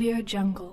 AudioJungle.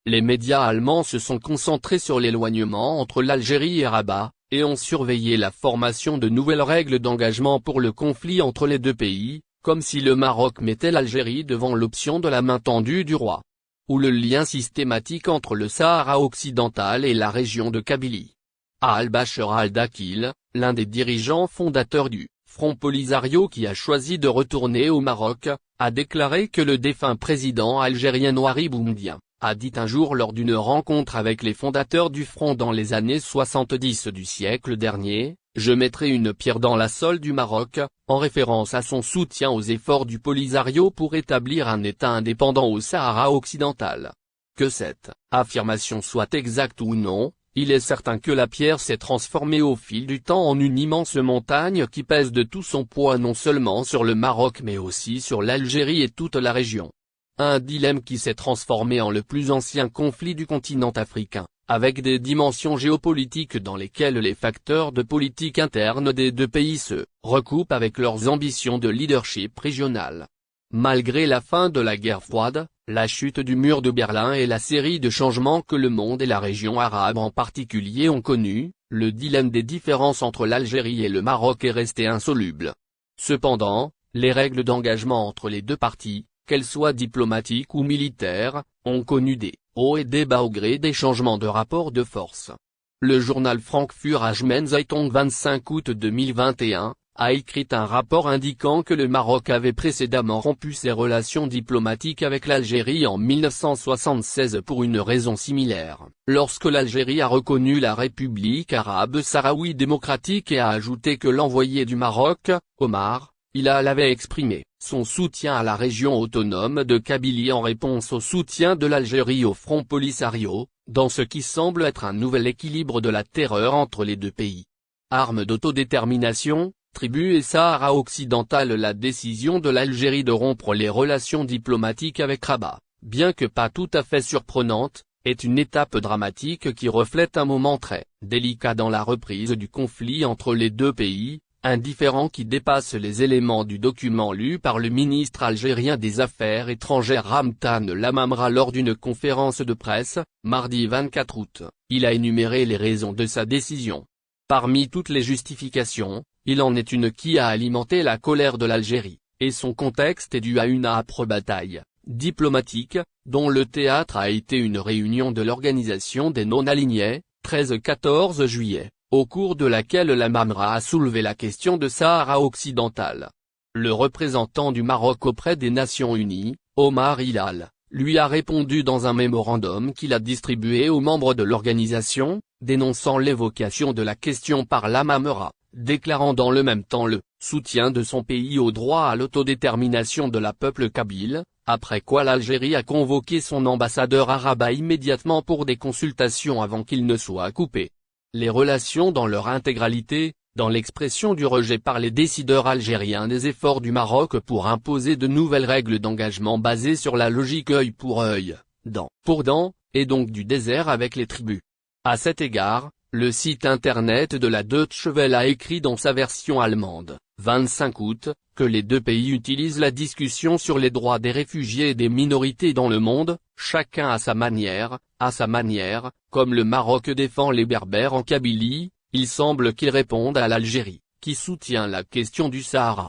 Les médias allemands se sont concentrés sur l'éloignement entre l'Algérie et Rabat, et ont surveillé la formation de nouvelles règles d'engagement pour le conflit entre les deux pays, comme si le Maroc mettait l'Algérie devant l'option de la main tendue du roi. Ou le lien systématique entre le Sahara occidental et la région de Kabylie. Al-Bachir al-Dakil, l'un des dirigeants fondateurs du Front Polisario qui a choisi de retourner au Maroc, a déclaré que le défunt président algérien Houari Boumediene a dit un jour lors d'une rencontre avec les fondateurs du Front dans les années 70 du siècle dernier, « Je mettrai une pierre dans la sole du Maroc », en référence à son soutien aux efforts du Polisario pour établir un État indépendant au Sahara occidental. Que cette affirmation soit exacte ou non, il est certain que la pierre s'est transformée au fil du temps en une immense montagne qui pèse de tout son poids non seulement sur le Maroc mais aussi sur l'Algérie et toute la région. Un dilemme qui s'est transformé en le plus ancien conflit du continent africain, avec des dimensions géopolitiques dans lesquelles les facteurs de politique interne des deux pays se recoupent avec leurs ambitions de leadership régional. Malgré la fin de la guerre froide, la chute du mur de Berlin et la série de changements que le monde et la région arabe en particulier ont connus, le dilemme des différences entre l'Algérie et le Maroc est resté insoluble. Cependant, les règles d'engagement entre les deux parties, qu'elles soient diplomatiques ou militaires, ont connu des hauts et des bas au gré des changements de rapport de force. Le journal Frankfurter Allgemeine Zeitung 25 août 2021, a écrit un rapport indiquant que le Maroc avait précédemment rompu ses relations diplomatiques avec l'Algérie en 1976 pour une raison similaire, lorsque l'Algérie a reconnu la République arabe sahraoui démocratique et a ajouté que l'envoyé du Maroc, Omar Hilal avait exprimé son soutien à la région autonome de Kabylie en réponse au soutien de l'Algérie au Front Polisario, dans ce qui semble être un nouvel équilibre de la terreur entre les deux pays. Armes d'autodétermination, tribus et Sahara occidental. La décision de l'Algérie de rompre les relations diplomatiques avec Rabat, bien que pas tout à fait surprenante, est une étape dramatique qui reflète un moment très délicat dans la reprise du conflit entre les deux pays, un différend qui dépasse les éléments du document lu par le ministre algérien des Affaires étrangères Ramtan Lamamra lors d'une conférence de presse, mardi 24 août. Il a énuméré les raisons de sa décision. Parmi toutes les justifications, il en est une qui a alimenté la colère de l'Algérie, et son contexte est dû à une âpre bataille diplomatique, dont le théâtre a été une réunion de l'Organisation des non-alignés, 13-14 juillet, au cours de laquelle Lamamra a soulevé la question de Sahara occidental. Le représentant du Maroc auprès des Nations Unies, Omar Hilal, lui a répondu dans un mémorandum qu'il a distribué aux membres de l'organisation, dénonçant l'évocation de la question par Lamamra, déclarant dans le même temps le soutien de son pays au droit à l'autodétermination de la peuple kabyle, après quoi l'Algérie a convoqué son ambassadeur à Rabat immédiatement pour des consultations avant qu'il ne soit coupé. Les relations dans leur intégralité, dans l'expression du rejet par les décideurs algériens des efforts du Maroc pour imposer de nouvelles règles d'engagement basées sur la logique œil pour œil, dent pour dent, et donc du désert avec les tribus. À cet égard, le site internet de la Deutsche Welle a écrit dans sa version allemande, 25 août, que les deux pays utilisent la discussion sur les droits des réfugiés et des minorités dans le monde, chacun à sa manière, comme le Maroc défend les Berbères en Kabylie, il semble qu'ils répondent à l'Algérie, qui soutient la question du Sahara.